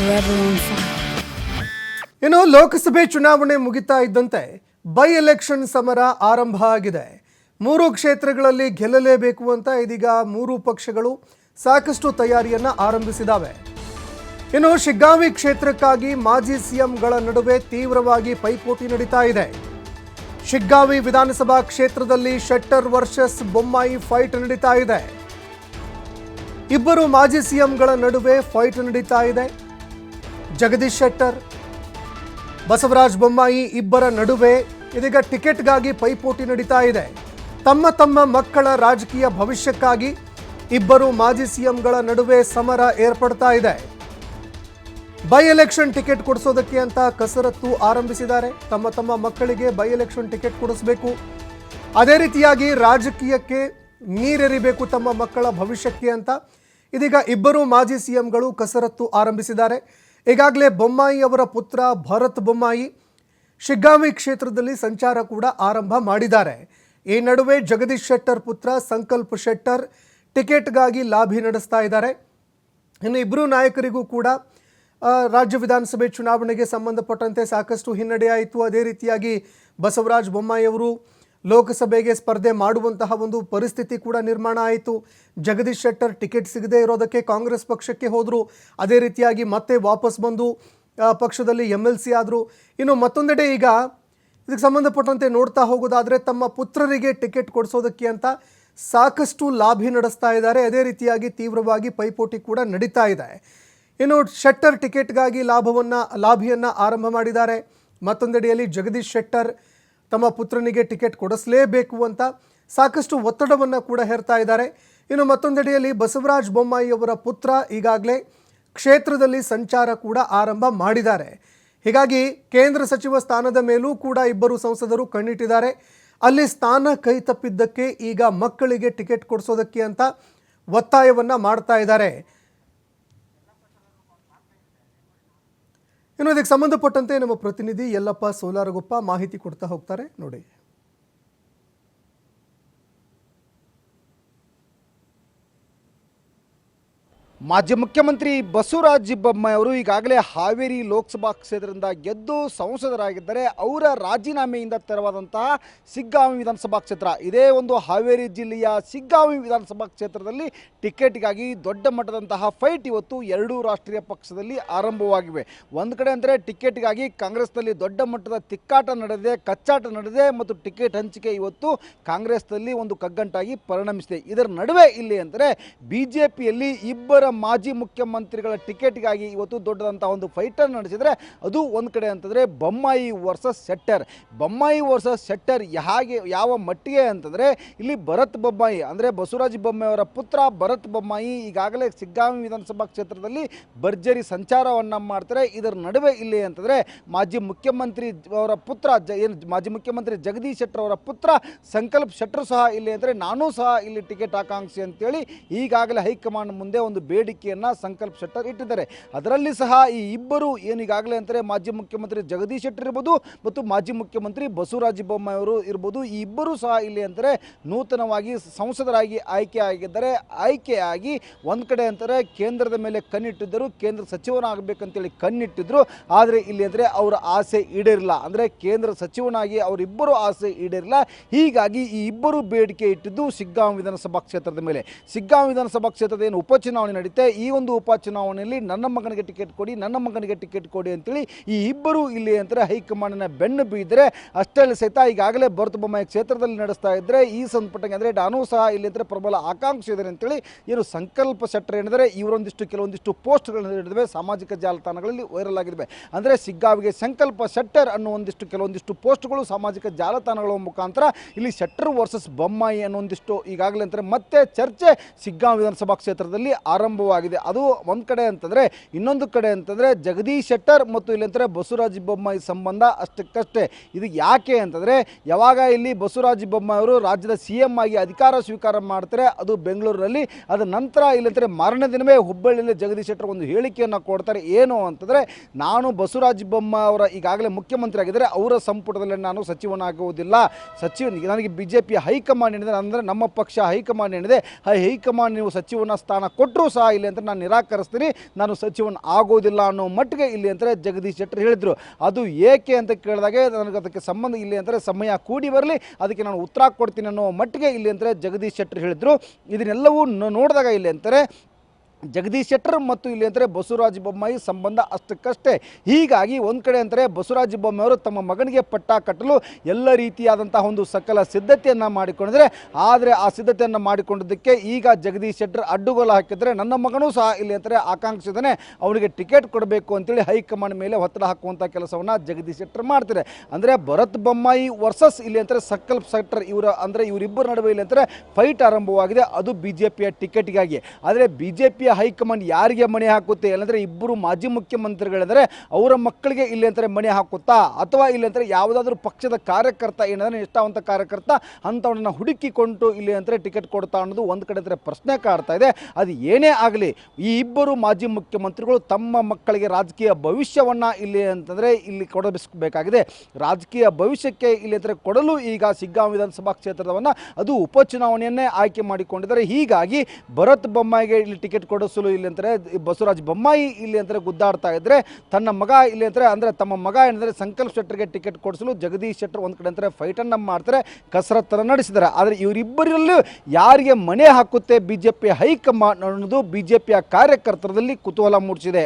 forever on fire. ಇನ್ನು ಲೋಕಸಭೆ ಚುನಾವಣೆ ಮುಗಿತಾ ಇದ್ದಂತೆ ಬೈ ಎಲೆಕ್ಷನ್ ಸಮರ ಆರಂಭ ಆಗಿದೆ. 3 ಕ್ಷೇತ್ರಗಳಲ್ಲಿ ಗೆಲ್ಲಲೇಬೇಕು ಅಂತ ಇದೀಗ 3 ಪಕ್ಷಗಳು ಸಾಕಷ್ಟು ತಯಾರಿಯನ್ನ ಆರಂಭಿಸಿದಾವೆ. ಇನ್ನು ಶಿಗ್ಗಾಂವಿ ಕ್ಷೇತ್ರಕ್ಕಾಗಿ ಮಾಜಿ ಸಿಎಂಗಳ ನಡುವೆ ತೀವ್ರವಾಗಿ ಪೈಪೋಟಿ ನಡೀತಾ ಇದೆ. ಶಿಗ್ಗಾಂವಿ ವಿಧಾನಸಭಾ ಕ್ಷೇತ್ರದಲ್ಲಿ ಶೆಟ್ಟರ್ ವರ್ಸಸ್ ಬೊಮ್ಮಾಯಿ ಫೈಟ್ ನಡೀತಾ ಇದೆ. ಇಬ್ಬರು ಮಾಜಿ ಸಿಎಂಗಳ ನಡುವೆ ಫೈಟ್ ನಡೀತಾ ಇದೆ. ಜಗದೀಶ್ ಶೆಟ್ಟರ್, ಬಸವರಾಜ ಬೊಮ್ಮಾಯಿ ಇಬ್ಬರ ನಡುವೆ ಇದೀಗ ಟಿಕೆಟ್ಗಾಗಿ ಪೈಪೋಟಿ ನಡೀತಾ ಇದೆ. ತಮ್ಮ ತಮ್ಮ ಮಕ್ಕಳ ರಾಜಕೀಯ ಭವಿಷ್ಯಕ್ಕಾಗಿ ಇಬ್ಬರು ಮಾಜಿ ಸಿಎಂಗಳ ನಡುವೆ ಸಮರ ಏರ್ಪಡ್ತಾ ಇದೆ. ಬೈ ಎಲೆಕ್ಷನ್ ಟಿಕೆಟ್ ಕೊಡಿಸೋದಕ್ಕೆ ಅಂತ ಕಸರತ್ತು ಆರಂಭಿಸಿದ್ದಾರೆ. ತಮ್ಮ ತಮ್ಮ ಮಕ್ಕಳಿಗೆ ಬೈ ಎಲೆಕ್ಷನ್ ಟಿಕೆಟ್ ಕೊಡಿಸಬೇಕು, ಅದೇ ರೀತಿಯಾಗಿ ರಾಜಕೀಯಕ್ಕೆ ನೀರೆರಿಬೇಕು ತಮ್ಮ ಮಕ್ಕಳ ಭವಿಷ್ಯಕ್ಕೆ ಅಂತ ಇದೀಗ ಇಬ್ಬರು ಮಾಜಿ ಸಿಎಂಗಳು ಕಸರತ್ತು ಆರಂಭಿಸಿದ್ದಾರೆ. ಈಗಾಗಲೇ ಬೊಮ್ಮಾಯಿ ಅವರ ಪುತ್ರ ಭರತ್ ಬೊಮ್ಮಾಯಿ ಶಿಗ್ಗಾಂವಿ ಕ್ಷೇತ್ರದಲ್ಲಿ ಸಂಚಾರ ಕೂಡ ಆರಂಭ ಮಾಡಿದ್ದಾರೆ. ಈ ನಡುವೆ ಜಗದೀಶ್ ಶೆಟ್ಟರ್ ಪುತ್ರ ಸಂಕಲ್ಪ ಶೆಟ್ಟರ್ ಟಿಕೆಟ್ಗಾಗಿ ಲಾಬಿ ನಡೆಸ್ತಾ ಇದ್ದಾರೆ. ಇನ್ನು ಇಬ್ಬರು ನಾಯಕರಿಗೂ ಕೂಡ ರಾಜ್ಯ ವಿಧಾನಸಭೆ ಚುನಾವಣೆಗೆ ಸಂಬಂಧಪಟ್ಟಂತೆ ಸಾಕಷ್ಟು ಹಿನ್ನಡೆ ಆಯಿತು. ಅದೇ ರೀತಿಯಾಗಿ ಬಸವರಾಜ ಬೊಮ್ಮಾಯಿ ಅವರು ಲೋಕಸಭೆಗೆ ಸ್ಪರ್ಧೆ ಮಾಡುವಂತಹ ಒಂದು ಪರಿಸ್ಥಿತಿ ಕೂಡ ನಿರ್ಮಾಣ ಆಯಿತು. ಜಗದೀಶ್ ಶೆಟ್ಟರ್ ಟಿಕೆಟ್ ಸಿಗದೆ ಇರೋದಕ್ಕೆ ಕಾಂಗ್ರೆಸ್ ಪಕ್ಷಕ್ಕೆ ಹೋದರು. ಅದೇ ರೀತಿಯಾಗಿ ಮತ್ತೆ ವಾಪಸ್ ಬಂದು ಪಕ್ಷದಲ್ಲಿ MLC ಆದರು. ಇನ್ನು ಮತ್ತೊಂದೆಡೆ ಈಗ ಇದಕ್ಕೆ ಸಂಬಂಧಪಟ್ಟಂತೆ ನೋಡ್ತಾ ಹೋಗೋದಾದರೆ ತಮ್ಮ ಪುತ್ರರಿಗೆ ಟಿಕೆಟ್ ಕೊಡಿಸೋದಕ್ಕೆ ಅಂತ ಸಾಕಷ್ಟು ಲಾಬಿ ನಡೆಸ್ತಾ ಇದ್ದಾರೆ. ಅದೇ ರೀತಿಯಾಗಿ ತೀವ್ರವಾಗಿ ಪೈಪೋಟಿ ಕೂಡ ನಡೀತಾ ಇದೆ. ಇನ್ನು ಶೆಟ್ಟರ್ ಟಿಕೆಟ್ಗಾಗಿ ಲಾಬಿಯನ್ನು ಆರಂಭ ಮಾಡಿದ್ದಾರೆ. ಮತ್ತೊಂದೆಡೆಯಲ್ಲಿ ಜಗದೀಶ್ ಶೆಟ್ಟರ್ ತಮ್ಮ ಪುತ್ರನಿಗೆ ಟಿಕೆಟ್ ಕೊಡಿಸಲೇಬೇಕು ಅಂತ ಸಾಕಷ್ಟು ಒತ್ತಡವನ್ನು ಕೂಡ ಹೇರ್ತಾ ಇದ್ದಾರೆ. ಇನ್ನು ಮತ್ತೊಂದೆಡೆಯಲ್ಲಿ ಬಸವರಾಜ ಬೊಮ್ಮಾಯಿ ಅವರ ಪುತ್ರ ಈಗಾಗಲೇ ಕ್ಷೇತ್ರದಲ್ಲಿ ಸಂಚಾರ ಕೂಡ ಆರಂಭ ಮಾಡಿದ್ದಾರೆ. ಹೀಗಾಗಿ ಕೇಂದ್ರ ಸಚಿವ ಸ್ಥಾನದ ಮೇಲೂ ಕೂಡ ಇಬ್ಬರು ಸಂಸದರು ಕಣ್ಣಿಟ್ಟಿದ್ದಾರೆ. ಅಲ್ಲಿ ಸ್ಥಾನ ಕೈ ತಪ್ಪಿದ್ದಕ್ಕೆ ಈಗ ಮಕ್ಕಳಿಗೆ ಟಿಕೆಟ್ ಕೊಡಿಸೋದಕ್ಕೆ ಅಂತ ಒತ್ತಾಯವನ್ನು ಮಾಡ್ತಾ ಇದ್ದಾರೆ. ಇನ್ನು ಇದಕ್ಕೆ ಸಂಬಂಧಪಟ್ಟಂತೆ ನಮ್ಮ ಪ್ರತಿನಿಧಿ ಯಲ್ಲಪ್ಪ ಸೋಲಾರಗುಪ್ಪ ಮಾಹಿತಿ ಕೊಡ್ತಾ ಹೋಗ್ತಾರೆ, ನೋಡಿ. ಮಾಜಿ ಮುಖ್ಯಮಂತ್ರಿ ಬಸವರಾಜ ಬೊಮ್ಮಾಯಿ ಅವರು ಈಗಾಗಲೇ ಹಾವೇರಿ ಲೋಕಸಭಾ ಕ್ಷೇತ್ರದಿಂದ ಗೆದ್ದು ಸಂಸದರಾಗಿದ್ದರೆ ಅವರ ರಾಜೀನಾಮೆಯಿಂದ ತೆರವಾದಂತಹ ಶಿಗ್ಗಾಂವಿ ವಿಧಾನಸಭಾ ಕ್ಷೇತ್ರ, ಇದೇ ಒಂದು ಹಾವೇರಿ ಜಿಲ್ಲೆಯ ಶಿಗ್ಗಾಂವಿ ವಿಧಾನಸಭಾ ಕ್ಷೇತ್ರದಲ್ಲಿ ಟಿಕೆಟ್ಗಾಗಿ ದೊಡ್ಡ ಮಟ್ಟದಂತಹ ಫೈಟ್ ಇವತ್ತು ಎರಡೂ ರಾಷ್ಟ್ರೀಯ ಪಕ್ಷದಲ್ಲಿ ಆರಂಭವಾಗಿವೆ. ಒಂದು ಕಡೆ ಅಂದರೆ ಟಿಕೆಟ್ಗಾಗಿ ಕಾಂಗ್ರೆಸ್ನಲ್ಲಿ ದೊಡ್ಡ ಮಟ್ಟದ ತಿಕ್ಕಾಟ ನಡೆದಿದೆ, ಕಚ್ಚಾಟ ನಡೆದಿದೆ ಮತ್ತು ಟಿಕೆಟ್ ಹಂಚಿಕೆ ಇವತ್ತು ಕಾಂಗ್ರೆಸ್ನಲ್ಲಿ ಒಂದು ಕಗ್ಗಂಟಾಗಿ ಪರಿಣಮಿಸಿದೆ. ಇದರ ನಡುವೆ ಇಲ್ಲಿ ಅಂದರೆ ಬಿಜೆಪಿಯಲ್ಲಿ ಇಬ್ಬರ ಮಾಜಿ ಮುಖ್ಯಮಂತ್ರಿಗಳ ಟಿಕೆಟ್ಗಾಗಿ ಇವತ್ತು ದೊಡ್ಡದಂತಹ ಒಂದು ಫೈಟರ್ ನಡೆಸಿದರೆ ಅದು ಒಂದು ಕಡೆ ಅಂತಂದರೆ ಬೊಮ್ಮಾಯಿ ವರ್ಸಸ್ ಶೆಟ್ಟರ್. ಬೊಮ್ಮಾಯಿ ವರ್ಸಸ್ ಶೆಟ್ಟರ್ ಯಾವ ಮಟ್ಟಿಗೆ ಅಂತಂದರೆ ಇಲ್ಲಿ ಭರತ್ ಬೊಮ್ಮಾಯಿ ಅಂದರೆ ಬಸವರಾಜ ಬೊಮ್ಮಾಯಿ ಅವರ ಪುತ್ರ ಭರತ್ ಬೊಮ್ಮಾಯಿ ಈಗಾಗಲೇ ಶಿಗ್ಗಾಂವಿ ವಿಧಾನಸಭಾ ಕ್ಷೇತ್ರದಲ್ಲಿ ಭರ್ಜರಿ ಸಂಚಾರವನ್ನು ಮಾಡ್ತಾರೆ. ಇದರ ನಡುವೆ ಇಲ್ಲಿ ಅಂತಂದರೆ ಮಾಜಿ ಮುಖ್ಯಮಂತ್ರಿ ಅವರ ಪುತ್ರ ಮಾಜಿ ಮುಖ್ಯಮಂತ್ರಿ ಜಗದೀಶ್ ಶೆಟ್ಟರ್ ಅವರ ಪುತ್ರ ಸಂಕಲ್ಪ ಶೆಟ್ಟರ್ ಸಹ ಇಲ್ಲಿ ಅಂದರೆ ನಾನೂ ಸಹ ಇಲ್ಲಿ ಟಿಕೆಟ್ ಆಕಾಂಕ್ಷಿ ಅಂತೇಳಿ ಈಗಾಗಲೇ ಹೈಕಮಾಂಡ್ ಮುಂದೆ ಒಂದು ಬೇಡಿಕೆಯನ್ನು ಸಂಕಲ್ಪ ಶೆಟ್ಟರ್ ಇಟ್ಟಿದ್ದಾರೆ. ಅದರಲ್ಲಿ ಸಹ ಈ ಇಬ್ಬರು ಏನೀಗಾಗಲೇ ಅಂತಾರೆ ಮಾಜಿ ಮುಖ್ಯಮಂತ್ರಿ ಜಗದೀಶ್ ಶೆಟ್ಟರ್ ಇರ್ಬೋದು ಮತ್ತು ಮಾಜಿ ಮುಖ್ಯಮಂತ್ರಿ ಬಸವರಾಜ ಬೊಮ್ಮಾಯಿ ಅವರು ಇರ್ಬೋದು, ಈ ಇಬ್ಬರು ಸಹ ಇಲ್ಲಿ ಅಂತಾರೆ ನೂತನವಾಗಿ ಸಂಸದರಾಗಿ ಆಯ್ಕೆಯಾಗಿ ಒಂದು ಕಡೆ ಅಂತಾರೆ ಕೇಂದ್ರದ ಮೇಲೆ ಕಣ್ಣಿಟ್ಟಿದ್ದರು, ಕೇಂದ್ರ ಸಚಿವನಾಗಬೇಕಂತೇಳಿ ಕಣ್ಣಿಟ್ಟಿದ್ರು. ಆದರೆ ಇಲ್ಲಿ ಅಂದರೆ ಅವರ ಆಸೆ ಈಡೇರಿಲ್ಲ, ಅಂದರೆ ಕೇಂದ್ರ ಸಚಿವನಾಗಿ ಅವರಿಬ್ಬರು ಆಸೆ ಈಡೇರಿಲ್ಲ. ಹೀಗಾಗಿ ಈ ಇಬ್ಬರು ಬೇಡಿಕೆ ಇಟ್ಟಿದ್ದು ಶಿಗ್ಗಾಂವಿ ವಿಧಾನಸಭಾ ಕ್ಷೇತ್ರದ ಮೇಲೆ. ಶಿಗ್ಗಾಂವಿ ವಿಧಾನಸಭಾ ಕ್ಷೇತ್ರದ ಏನು ಉಪಚುನಾವಣೆ ನಡೀತೆ, ಈ ಒಂದು ಉಪಚುನಾವಣೆಯಲ್ಲಿ ನನ್ನ ಮಗನಿಗೆ ಟಿಕೆಟ್ ಕೊಡಿ ಅಂತೇಳಿ ಈ ಇಬ್ಬರು ಇಲ್ಲಿ ಅಂತಾರೆ ಹೈಕಮಾಂಡ್ನ ಬೆನ್ನು ಬಿದ್ದರೆ ಅಷ್ಟೇ ಸಹಿತ ಈಗಾಗಲೇ ಭರತ್ ಬೊಮ್ಮಾಯಿ ಕ್ಷೇತ್ರದಲ್ಲಿ ನಡೆಸ್ತಾ ಇದ್ದರೆ ಈ ಸಂಪುಟಕ್ಕೆ ಅಂದರೆ ನಾನು ಸಹ ಇಲ್ಲಿ ಅಂದರೆ ಪ್ರಬಲ ಆಕಾಂಕ್ಷಿ ಇದ್ದಾರೆ ಅಂತೇಳಿ ಏನು ಸಂಕಲ್ಪ ಶೆಟ್ಟರ್ ಏನಿದ್ದಾರೆ ಕೆಲವೊಂದಿಷ್ಟು ಪೋಸ್ಟ್ಗಳು ಹಿಡಿದಿವೆ, ಸಾಮಾಜಿಕ ಜಾಲತಾಣಗಳಲ್ಲಿ ವೈರಲ್ ಆಗಿವೆ. ಅಂದರೆ ಶಿಗ್ಗಾಂವಿಗೆ ಸಂಕಲ್ಪ ಶೆಟ್ಟರ್ ಅನ್ನೋ ಕೆಲವೊಂದಿಷ್ಟು ಪೋಸ್ಟ್ಗಳು ಸಾಮಾಜಿಕ ಜಾಲತಾಣಗಳ ಮುಖಾಂತರ ಇಲ್ಲಿ ಶೆಟ್ಟರ್ ವರ್ಸಸ್ ಬೊಮ್ಮಾಯಿ ಅನ್ನೋ ಈಗಾಗಲೇ ಅಂತಾರೆ ಮತ್ತೆ ಚರ್ಚೆ ಶಿಗ್ಗಾಂವಿ ವಿಧಾನಸಭಾ ಕ್ಷೇತ್ರದಲ್ಲಿ ಆರಂಭವಾಗಿದೆ. ಅದು ಒಂದು ಕಡೆ ಅಂತಂದರೆ, ಇನ್ನೊಂದು ಕಡೆ ಅಂತಂದರೆ ಜಗದೀಶ್ ಶೆಟ್ಟರ್ ಮತ್ತು ಇಲ್ಲಂತಾರೆ ಬಸವರಾಜ ಬೊಮ್ಮಾಯಿ ಸಂಬಂಧ ಅಷ್ಟಕ್ಕಷ್ಟೇ. ಇದು ಯಾಕೆ ಅಂತಂದರೆ ಯಾವಾಗ ಇಲ್ಲಿ ಬಸವರಾಜ ಬೊಮ್ಮಾಯಿ ಅವರು ರಾಜ್ಯದ CM ಆಗಿ ಅಧಿಕಾರ ಸ್ವೀಕಾರ ಮಾಡ್ತಾರೆ ಅದು ಬೆಂಗಳೂರಿನಲ್ಲಿ, ಅದ ನಂತರ ಇಲ್ಲಂತಾರೆ ಮಾರನೇ ದಿನವೇ ಹುಬ್ಬಳ್ಳಿಯಲ್ಲಿ ಜಗದೀಶ್ ಶೆಟ್ಟರ್ ಒಂದು ಹೇಳಿಕೆಯನ್ನು ಕೊಡ್ತಾರೆ. ಏನು ಅಂತಂದರೆ ನಾನು ಬಸವರಾಜ ಬೊಮ್ಮಾಯಿ ಅವರ ಈಗಾಗಲೇ ಮುಖ್ಯಮಂತ್ರಿ ಆಗಿದ್ದರೆ ಅವರ ಸಂಪುಟದಲ್ಲಿ ನಾನು ಸಚಿವನಾಗುವುದಿಲ್ಲ, ನನಗೆ BJP ಹೈಕಮಾಂಡ್ ಏನಿದೆ ಅಂದರೆ ನಮ್ಮ ಪಕ್ಷ ಹೈಕಮಾಂಡ್ ಏನಿದೆ ಹೈಕಮಾಂಡ್ ನೀವು ಸಚಿವನ ಸ್ಥಾನ ಕೊಟ್ಟರೂ ಸಹ ಸಹ ಇಲ್ಲಿ ಅಂತ ನಾನು ನಿರಾಕರಿಸ್ತೀನಿ, ನಾನು ಸಚಿವನ್ ಆಗೋದಿಲ್ಲ ಅನ್ನೋ ಮಟ್ಟಿಗೆ ಇಲ್ಲಿ ಅಂತಾರೆ ಜಗದೀಶ್ ಶೆಟ್ಟರ್ ಹೇಳಿದರು. ಅದು ಏಕೆ ಅಂತ ಕೇಳಿದಾಗೆ ನನಗೆ ಅದಕ್ಕೆ ಸಂಬಂಧ ಇಲ್ಲಿ ಅಂತಾರೆ ಸಮಯ ಕೂಡಿ ಬರಲಿ, ಅದಕ್ಕೆ ನಾನು ಉತ್ತರ ಕೊಡ್ತೀನಿ ಅನ್ನೋ ಮಟ್ಟಿಗೆ ಇಲ್ಲಿ ಅಂತಾರೆ ಜಗದೀಶ್ ಶೆಟ್ಟರ್ ಹೇಳಿದರು. ಇದನ್ನೆಲ್ಲವೂ ನೋಡಿದಾಗ ಇಲ್ಲಿ ಅಂತಾರೆ ಜಗದೀಶ್ ಶೆಟ್ಟರ್ ಮತ್ತು ಇಲ್ಲಿ ಅಂತಾರೆ ಬಸವರಾಜ ಬೊಮ್ಮಾಯಿ ಸಂಬಂಧ ಅಷ್ಟಕ್ಕಷ್ಟೇ. ಹೀಗಾಗಿ ಒಂದು ಕಡೆ ಅಂತಾರೆ ಬಸವರಾಜ ಬೊಮ್ಮಾಯಿ ಅವರು ತಮ್ಮ ಮಗನಿಗೆ ಪಟ್ಟ ಕಟ್ಟಲು ಎಲ್ಲ ರೀತಿಯಾದಂತಹ ಒಂದು ಸಕಲ ಸಿದ್ಧತೆಯನ್ನು ಮಾಡಿಕೊಂಡಿದ್ದಾರೆ. ಆದರೆ ಆ ಸಿದ್ಧತೆಯನ್ನು ಮಾಡಿಕೊಂಡಿದ್ದಕ್ಕೆ ಈಗ ಜಗದೀಶ್ ಶೆಟ್ಟರ್ ಅಡ್ಡುಗೋಲು ಹಾಕಿದರೆ ನನ್ನ ಮಗನೂ ಸಹ ಇಲ್ಲಿ ಅಂತಾರೆ ಆಕಾಂಕ್ಷಿದ್ದಾನೆ, ಅವನಿಗೆ ಟಿಕೆಟ್ ಕೊಡಬೇಕು ಅಂತೇಳಿ ಹೈಕಮಾಂಡ್ ಮೇಲೆ ಒತ್ತಡ ಹಾಕುವಂಥ ಕೆಲಸವನ್ನು ಜಗದೀಶ್ ಶೆಟ್ಟರ್ ಮಾಡ್ತಾರೆ. ಅಂದರೆ ಭರತ್ ಬೊಮ್ಮಾಯಿ ವರ್ಸಸ್ ಇಲ್ಲಿ ಅಂತಾರೆ ಸಂಕಲ್ಪ ಶೆಟ್ಟರ್ ಇವರಿಬ್ಬರ ನಡುವೆ ಇಲ್ಲಿ ಅಂತಾರೆ ಫೈಟ್ ಆರಂಭವಾಗಿದೆ. ಅದು ಬಿಜೆಪಿಯ ಟಿಕೆಟ್ಗಾಗಿ. ಆದರೆ ಬಿಜೆಪಿಯ ಹೈಕಮಾಂಡ್ ಯಾರಿಗೆ ಮಣೆ ಹಾಕುತ್ತೆ ಇಲ್ಲಂದ್ರೆ ಇಬ್ಬರು ಮಾಜಿ ಮುಖ್ಯಮಂತ್ರಿಗಳಿದ್ದಾರೆ ಅವರ ಮಕ್ಕಳಿಗೆ ಇಲ್ಲಿ ಅಂತಾರೆ ಮಣೆ ಹಾಕುತ್ತಾ, ಅಥವಾ ಇಲ್ಲಿ ಅಂತಾರೆ ಯಾವುದಾದ್ರೂ ಪಕ್ಷದ ಕಾರ್ಯಕರ್ತ ಏನಂದ್ರೆ ನಿಷ್ಠಾವಂತ ಕಾರ್ಯಕರ್ತ ಅಂಥವನ್ನ ಹುಡುಕಿಕೊಂಡು ಇಲ್ಲಿ ಅಂತಾರೆ ಟಿಕೆಟ್ ಕೊಡ್ತಾ ಅನ್ನೋದು ಒಂದು ಕಡೆ ಅಂತಾರೆ ಪ್ರಶ್ನೆ ಕಾಡ್ತಾ ಇದೆ. ಅದು ಏನೇ ಆಗಲಿ ಈ ಇಬ್ಬರು ಮಾಜಿ ಮುಖ್ಯಮಂತ್ರಿಗಳು ತಮ್ಮ ಮಕ್ಕಳಿಗೆ ರಾಜಕೀಯ ಭವಿಷ್ಯವನ್ನ ಇಲ್ಲಿ ಅಂತಂದ್ರೆ ಇಲ್ಲಿ ಕೊಡಬೇಕಾಗಿದೆ. ರಾಜಕೀಯ ಭವಿಷ್ಯಕ್ಕೆ ಇಲ್ಲಿ ಅಂತಾರೆ ಕೊಡಲು ಈಗ ಶಿಗ್ಗಾಂವ್ ವಿಧಾನಸಭಾ ಕ್ಷೇತ್ರದವನ್ನ ಅದು ಉಪಚುನಾವಣೆಯನ್ನೇ ಆಯ್ಕೆ ಮಾಡಿಕೊಂಡಿದ್ದಾರೆ. ಹೀಗಾಗಿ ಭರತ್ ಬೊಮ್ಮಾಯಿಗೆ ಇಲ್ಲಿ ಟಿಕೆಟ್ ಕೊಡಿಸಲು ಇಲ್ಲಿ ಅಂತಾರೆ ಬಸವರಾಜ ಬೊಮ್ಮಾಯಿ ಇಲ್ಲಿ ಅಂತಾರೆ ಗುದ್ದಾಡ್ತಾ ಇದ್ರೆ, ತನ್ನ ಮಗ ಇಲ್ಲಿ ಅಂತಾರೆ ಅಂದ್ರೆ ತಮ್ಮ ಮಗ ಏನಂದ್ರೆ ಸಂಕಲ್ಪ ಶೆಟ್ಟರ್ಗೆ ಟಿಕೆಟ್ ಕೊಡಿಸಲು ಜಗದೀಶ್ ಶೆಟ್ಟರ್ ಒಂದು ಕಡೆ ಅಂತಾರೆ ಫೈಟನ್ನು ಮಾಡ್ತಾರೆ, ಕಸರತ್ತನ್ನು ನಡೆಸಿದ್ದಾರೆ. ಆದರೆ ಇವರಿಬ್ಬರಲ್ಲೂ ಯಾರಿಗೆ ಮಣೆ ಹಾಕುತ್ತೆ ಬಿಜೆಪಿ ಹೈಕಮಾಂಡ್ ಅನ್ನೋದು ಬಿಜೆಪಿಯ ಕಾರ್ಯಕರ್ತರಲ್ಲಿ ಕುತೂಹಲ ಮೂಡಿಸಿದೆ.